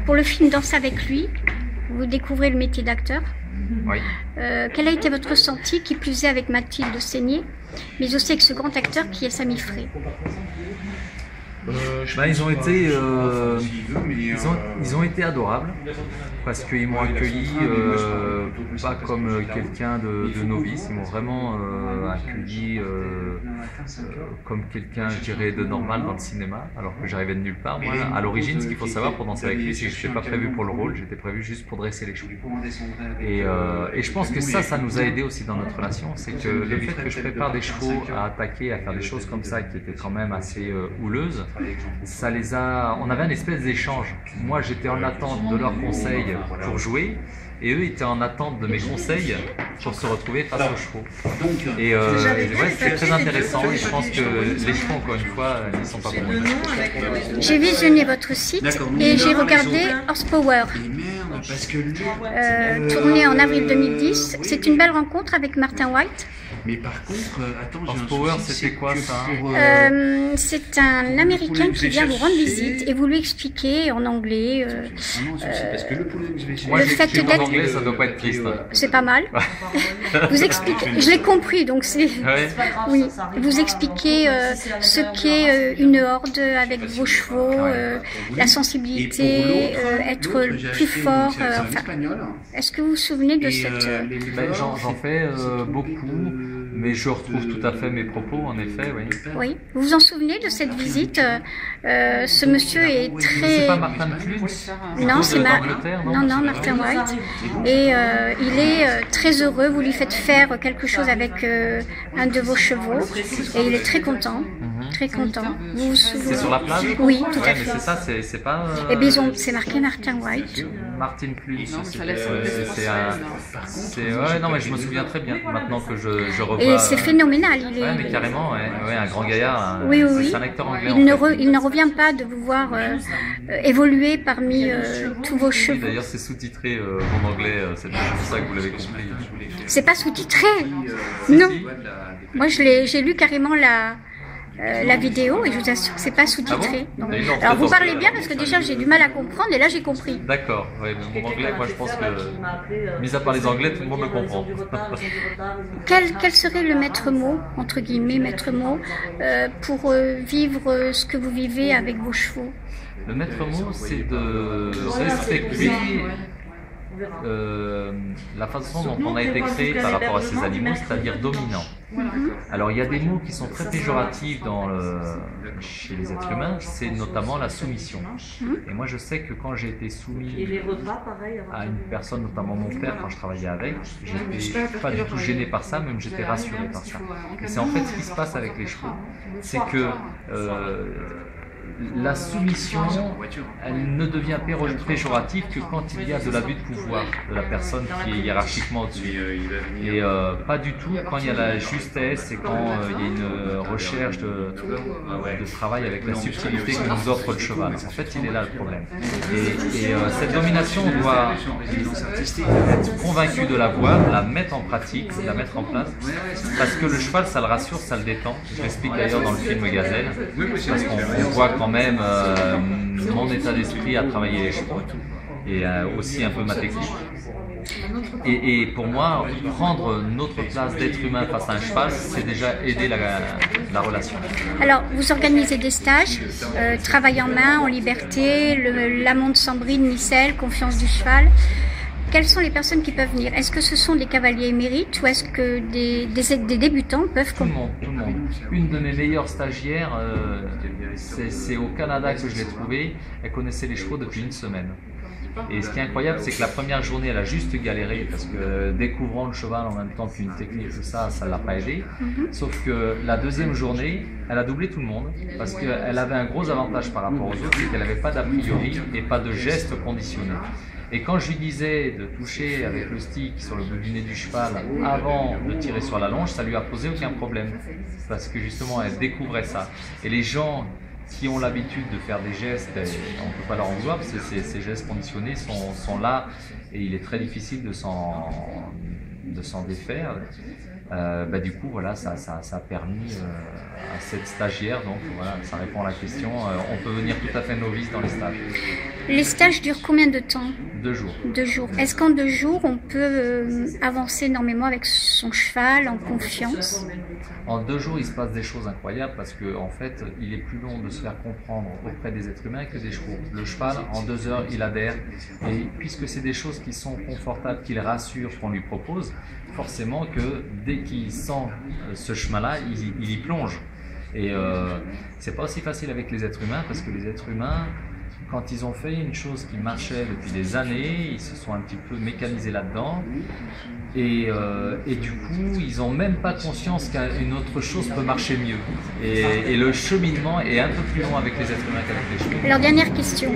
pour le film Danse avec lui, vous découvrez le métier d'acteur. Oui. Quel a été votre ressenti, qui plus est avec Mathilde Seigné, mais aussi avec ce grand acteur qui est Sami Frey? Ils ont été adorables parce qu'ils m'ont accueilli pas comme quelqu'un de novice, ils m'ont vraiment accueilli comme quelqu'un, je dirais, de normal dans le cinéma, alors que j'arrivais de nulle part. Moi, à l'origine, ce qu'il faut savoir pour danser avec lui, c'est que je n'étais pas prévu pour le rôle, j'étais prévu juste pour dresser les chevaux. Et je pense que ça nous a aidé aussi dans notre relation, c'est que le fait que je prépare des chevaux à attaquer, à faire des choses comme ça qui étaient quand même assez houleuses, on avait un espèce d'échange. Moi, j'étais en attente de leurs conseils pour jouer, et eux étaient en attente de mes conseils pour se retrouver face aux chevaux. Et c'est très intéressant, et je pense que les chevaux, encore une fois, ils ne sont pas pour nous. J'ai visionné votre site et j'ai regardé Horsepower, tourné en avril 2010. C'est une belle rencontre avec Martin White. Mais par contre, attends, Horsepower, c'était quoi ça? C'est un Américain qui vient vous rendre visite et vous lui expliquez en anglais Moi, le fait en anglais, ça doit pas être triste. C'est pas mal. Vous expliquez, je l'ai compris, donc c'est... Ouais. Oui, vous expliquez ce qu'est une horde avec vos chevaux, la sensibilité, être plus fort. Est-ce que vous vous souvenez de cette... J'en fais beaucoup. Mais je retrouve tout à fait mes propos, en effet, oui. Oui. Vous vous en souvenez de cette visite? Ce monsieur est très... C'est pas Martin Clunes? Non, c'est Martin White. Et il est très heureux. Vous lui faites faire quelque chose avec un de vos chevaux. Et il est très content. Très content. Vous vous souvenez? C'est sur la plage? Oui, tout à fait. Mais c'est ça, c'est pas... Eh bien, c'est marqué Martin White. Martin Clunes, non, mais je me souviens très bien, maintenant que je revois... Et c'est phénoménal. Mais carrément, un grand gaillard. Oui. C'est un acteur anglais. Il ne revient pas de vous voir évoluer parmi tous vos chevaux. D'ailleurs, c'est sous-titré en anglais, c'est pour ça que vous l'avez compris. C'est pas sous-titré. Non. Moi, j'ai lu carrément la vidéo et je vous assure que c'est pas sous-titré. Ah bon? Alors vous parlez bien parce que déjà j'ai du mal à comprendre et là j'ai compris. D'accord, mais mon anglais, moi je pense que, mis à part les anglais, tout le monde le comprend. Quel serait le maître mot, entre guillemets, maître mot, pour vivre ce que vous vivez avec vos chevaux? Le maître mot, c'est de respecter la façon dont on a été créé par rapport à ces animaux, c'est-à-dire dominant. Alors il y a des mots qui sont très péjoratifs chez les êtres humains, c'est notamment la soumission. Et moi je sais que quand j'ai été soumis à une personne, notamment mon père, quand je travaillais avec, j'étais pas du tout gêné par ça, même j'étais rassuré par ça. Et c'est en fait ce qui se passe avec les chevaux, c'est que la soumission, elle ne devient péjorative que quand il y a de l'abus de pouvoir de la personne qui est hiérarchiquement au-dessus. Et pas du tout quand il y a la justesse et quand il y a une recherche de travail avec la subtilité que nous offre le cheval. En fait, il est là le problème. Et cette domination, on doit être convaincu de la voir, la mettre en pratique, la mettre en place, parce que le cheval, ça le rassure, ça le détend. Je l'explique d'ailleurs dans le film Gazelle, parce qu'on voit quand même mon état d'esprit à travailler les chevaux et aussi un peu ma technique. Et pour moi, prendre notre place d'être humain face à un cheval, c'est déjà aider la relation. Alors, vous organisez des stages, travail en main, en liberté, l'amont sans bride, Micelle, confiance du cheval. Quelles sont les personnes qui peuvent venir? Est-ce que ce sont des cavaliers émérites ou est-ce que des débutants peuvent... Tout le monde. Une de mes meilleures stagiaires, c'est au Canada que je l'ai trouvée, elle connaissait les chevaux depuis une semaine. Et ce qui est incroyable, c'est que la première journée, elle a juste galéré parce que découvrant le cheval en même temps qu'une technique, tout ça, ça ne l'a pas aidé. Sauf que la deuxième journée, elle a doublé tout le monde parce qu'elle avait un gros avantage par rapport aux autres, c'est qu'elle n'avait pas d'a priori et pas de gestes conditionnés. Et quand je lui disais de toucher avec le stick sur le bout du nez du cheval avant de tirer sur la longe, ça lui a posé aucun problème parce que justement elle découvrait ça. Et les gens qui ont l'habitude de faire des gestes, on ne peut pas leur en vouloir parce que ces gestes conditionnés sont là et il est très difficile de s'en défaire. Du coup, voilà, ça a permis à cette stagiaire, donc voilà, ça répond à la question, on peut venir tout à fait novice dans les stages. Les stages durent combien de temps? 2 jours. 2 jours. Est-ce qu'en 2 jours, on peut avancer énormément avec son cheval, en confiance? En 2 jours, il se passe des choses incroyables parce que en fait, il est plus long de se faire comprendre auprès des êtres humains que des chevaux. Le cheval, en 2 heures, il adhère. Et puisque c'est des choses qui sont confortables, qui le rassurent, qu'on lui propose, forcément que dès qu'il sent ce chemin-là, il y plonge. Et c'est pas aussi facile avec les êtres humains parce que les êtres humains, quand ils ont fait une chose qui marchait depuis des années, ils se sont un petit peu mécanisés là-dedans et du coup ils n'ont même pas conscience qu'une autre chose peut marcher mieux et le cheminement est un peu plus long avec les êtres humains qu'avec les chevaux. Alors dernière question,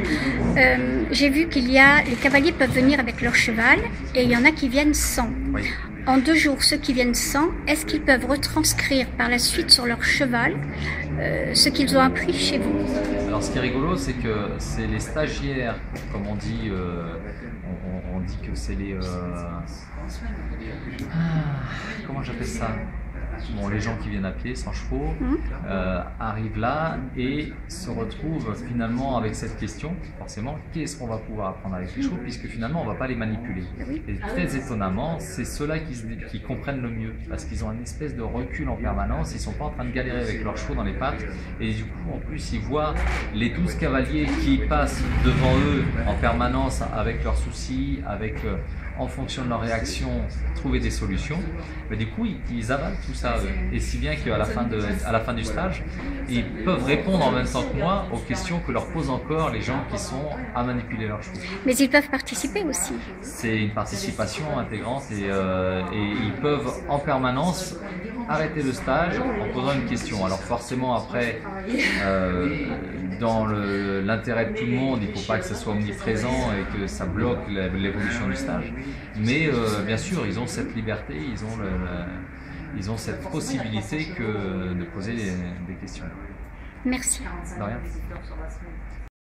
j'ai vu les cavaliers peuvent venir avec leur cheval et il y en a qui viennent sans. Oui. En 2 jours, ceux qui viennent sans, est-ce qu'ils peuvent retranscrire par la suite sur leur cheval ce qu'ils ont appris chez vous? Alors ce qui est rigolo, c'est que c'est les stagiaires, comme on dit, on dit que c'est les... comment j'appelle ça? Bon, les gens qui viennent à pied, sans chevaux, arrivent là et se retrouvent finalement avec cette question, forcément, qu'est-ce qu'on va pouvoir apprendre avec les chevaux, puisque finalement on ne va pas les manipuler. Et très étonnamment, c'est ceux-là qui comprennent le mieux, parce qu'ils ont une espèce de recul en permanence, ils ne sont pas en train de galérer avec leurs chevaux dans les pattes, et du coup en plus ils voient les 12 cavaliers qui passent devant eux en permanence avec leurs soucis, avec... en fonction de leur réaction, trouver des solutions. Mais du coup, ils avalent tout ça. Et si bien qu'à la fin du stage, ils peuvent répondre en même temps que moi aux questions que leur posent encore les gens qui sont à manipuler leurs chevaux. Mais ils peuvent participer aussi. C'est une participation intégrante et ils peuvent en permanence arrêter le stage en posant une question. Alors forcément après, dans l'intérêt de tout le monde, il ne faut pas que ça soit omniprésent et que ça bloque l'évolution du stage. Mais bien sûr, ils ont cette liberté, ils ont cette possibilité de poser des questions. Merci. De rien.